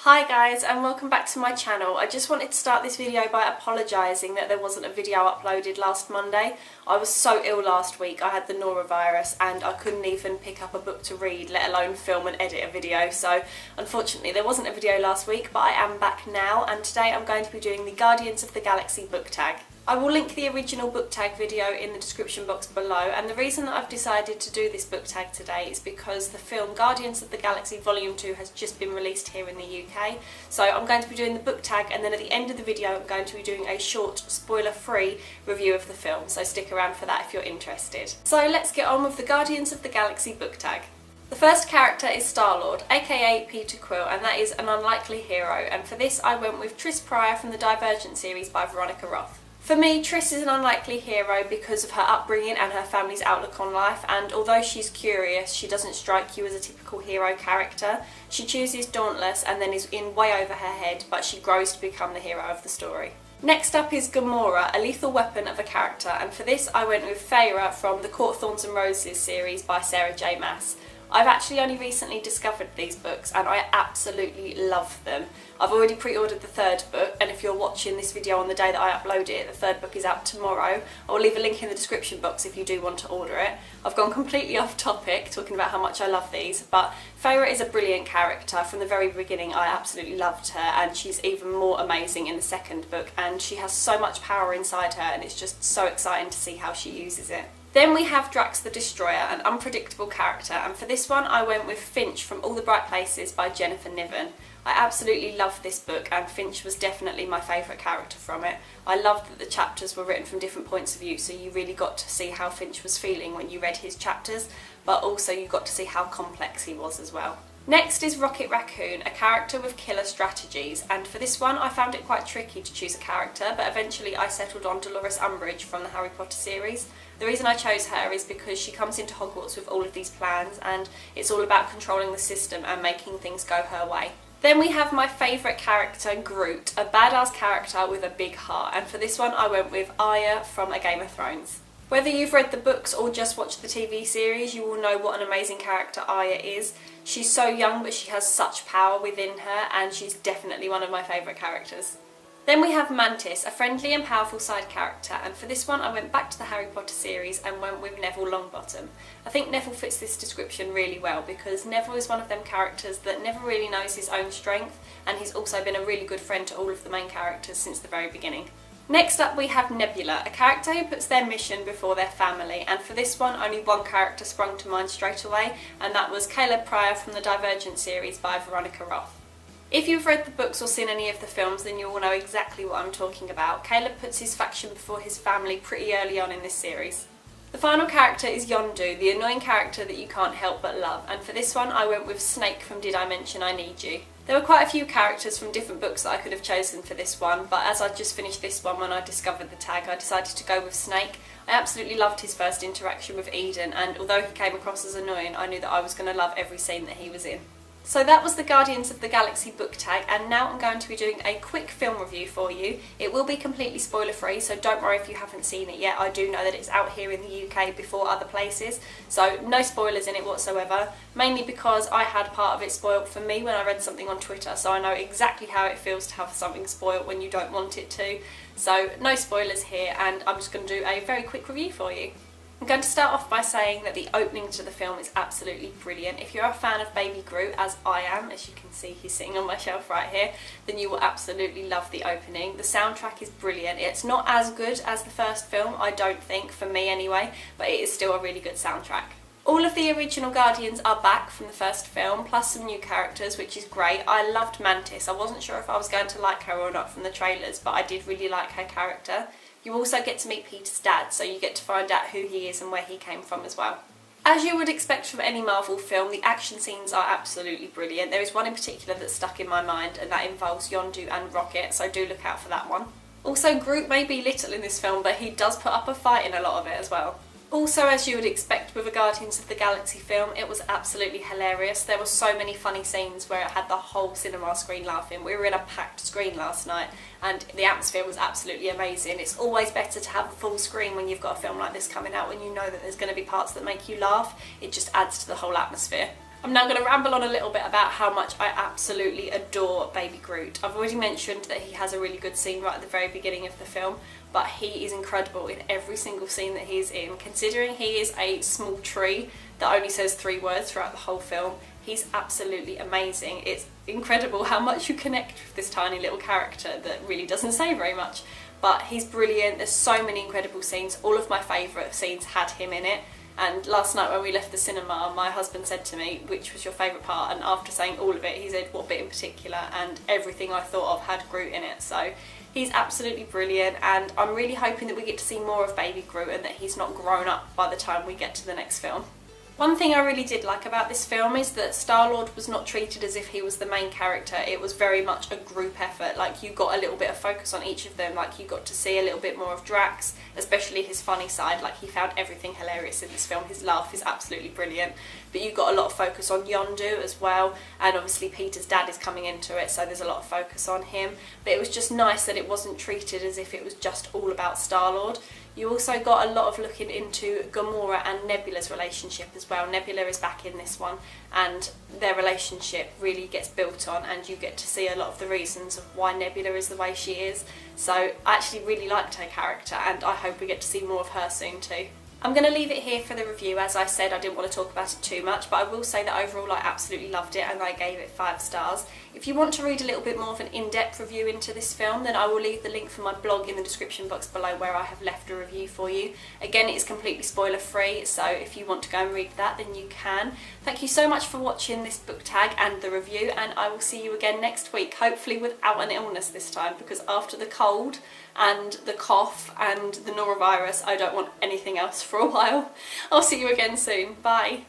Hi guys, and welcome back to my channel. I just wanted to start this video by apologising that there wasn't a video uploaded last Monday. I was so ill last week, I had the norovirus and I couldn't even pick up a book to read, let alone film and edit a video. So unfortunately there wasn't a video last week, but I am back now, and today I'm going to be doing the Guardians of the Galaxy book tag. I will link the original book tag video in the description box below, and the reason that I've decided to do this book tag today is because the film Guardians of the Galaxy Volume 2 has just been released here in the UK. So I'm going to be doing the book tag, and then at the end of the video I'm going to be doing a short spoiler-free review of the film, so stick around for that if you're interested. So let's get on with the Guardians of the Galaxy book tag. The first character is Star-Lord, aka Peter Quill, and that is an unlikely hero, and for this I went with Tris Prior from the Divergent series by Veronica Roth. For me, Tris is an unlikely hero because of her upbringing and her family's outlook on life, and although she's curious, she doesn't strike you as a typical hero character. She chooses Dauntless and then is in way over her head, but she grows to become the hero of the story. Next up is Gamora, a lethal weapon of a character, and for this I went with Feyre from the Court of Thorns and Roses series by Sarah J. Maas. I've actually only recently discovered these books and I absolutely love them. I've already pre-ordered the third book, and if you're watching this video on the day that I upload it, the third book is out tomorrow. I'll leave a link in the description box if you do want to order it. I've gone completely off topic talking about how much I love these, but Feyre is a brilliant character. From the very beginning I absolutely loved her, and she's even more amazing in the second book, and she has so much power inside her and it's just so exciting to see how she uses it. Then we have Drax the Destroyer, an unpredictable character, and for this one I went with Finch from All the Bright Places by Jennifer Niven. I absolutely loved this book, and Finch was definitely my favourite character from it. I loved that the chapters were written from different points of view, so you really got to see how Finch was feeling when you read his chapters, but also you got to see how complex he was as well. Next is Rocket Raccoon, a character with killer strategies, and for this one I found it quite tricky to choose a character, but eventually I settled on Dolores Umbridge from the Harry Potter series. The reason I chose her is because she comes into Hogwarts with all of these plans, and it's all about controlling the system and making things go her way. Then we have my favourite character, Groot, a badass character with a big heart, and for this one I went with Arya from A Game of Thrones. Whether you've read the books or just watched the TV series, you will know what an amazing character Arya is. She's so young, but she has such power within her, and she's definitely one of my favourite characters. Then we have Mantis, a friendly and powerful side character, and for this one I went back to the Harry Potter series and went with Neville Longbottom. I think Neville fits this description really well because Neville is one of them characters that never really knows his own strength, and he's also been a really good friend to all of the main characters since the very beginning. Next up we have Nebula, a character who puts their mission before their family, and for this one only one character sprung to mind straight away, and that was Caleb Pryor from the Divergent series by Veronica Roth. If you've read the books or seen any of the films, then you will know exactly what I'm talking about. Caleb puts his faction before his family pretty early on in this series. The final character is Yondu, the annoying character that you can't help but love, and for this one I went with Snake from Did I Mention I Need You. There were quite a few characters from different books that I could have chosen for this one, but as I just finished this one when I discovered the tag, I decided to go with Snake. I absolutely loved his first interaction with Eden, and although he came across as annoying, I knew that I was going to love every scene that he was in. So that was the Guardians of the Galaxy book tag, and now I'm going to be doing a quick film review for you. It will be completely spoiler free, so don't worry if you haven't seen it yet. I do know that it's out here in the UK before other places, so no spoilers in it whatsoever, mainly because I had part of it spoiled for me when I read something on Twitter, so I know exactly how it feels to have something spoiled when you don't want it to. So no spoilers here, and I'm just going to do a very quick review for you. I'm going to start off by saying that the opening to the film is absolutely brilliant. If you're a fan of Baby Groot, as I am, as you can see he's sitting on my shelf right here, then you will absolutely love the opening. The soundtrack is brilliant. It's not as good as the first film, I don't think, for me anyway, but it is still a really good soundtrack. All of the original Guardians are back from the first film, plus some new characters, which is great. I loved Mantis. I wasn't sure if I was going to like her or not from the trailers, but I did really like her character. You also get to meet Peter's dad, so you get to find out who he is and where he came from as well. As you would expect from any Marvel film, the action scenes are absolutely brilliant. There is one in particular that stuck in my mind, and that involves Yondu and Rocket, so do look out for that one. Also, Groot may be little in this film, but he does put up a fight in a lot of it as well. Also, as you would expect with a Guardians of the Galaxy film, it was absolutely hilarious. There were so many funny scenes where it had the whole cinema screen laughing. We were in a packed screen last night and the atmosphere was absolutely amazing. It's always better to have a full screen when you've got a film like this coming out, when you know that there's going to be parts that make you laugh. It just adds to the whole atmosphere. I'm now going to ramble on a little bit about how much I absolutely adore Baby Groot. I've already mentioned that he has a really good scene right at the very beginning of the film, but he is incredible in every single scene that he's in. Considering he is a small tree that only says 3 words throughout the whole film, he's absolutely amazing. It's incredible how much you connect with this tiny little character that really doesn't say very much. But he's brilliant, there's so many incredible scenes. All of my favourite scenes had him in it. And last night when we left the cinema, my husband said to me, which was your favourite part? And after saying all of it, he said, what bit in particular? And everything I thought of had Groot in it. So he's absolutely brilliant, and I'm really hoping that we get to see more of Baby Groot and that he's not grown up by the time we get to the next film. One thing I really did like about this film is that Star-Lord was not treated as if he was the main character. It was very much a group effort. Like, you got a little bit of focus on each of them. Like, you got to see a little bit more of Drax, especially his funny side. Like, he found everything hilarious in this film. His laugh is absolutely brilliant. But you got a lot of focus on Yondu as well, and obviously Peter's dad is coming into it, so there's a lot of focus on him. But it was just nice that it wasn't treated as if it was just all about Star-Lord. You also got a lot of looking into Gamora and Nebula's relationship as well. Nebula is back in this one, and their relationship really gets built on, and you get to see a lot of the reasons of why Nebula is the way she is. So I actually really liked her character, and I hope we get to see more of her soon too. I'm going to leave it here for the review. As I said, I didn't want to talk about it too much, but I will say that overall I absolutely loved it and I gave it 5 stars. If you want to read a little bit more of an in-depth review into this film, then I will leave the link for my blog in the description box below where I have left a review for you. Again, it is completely spoiler free, so if you want to go and read that, then you can. Thank you so much for watching this book tag and the review, and I will see you again next week, hopefully without an illness this time, because after the cold and the cough and the norovirus, I don't want anything else for a while. I'll see you again soon. Bye.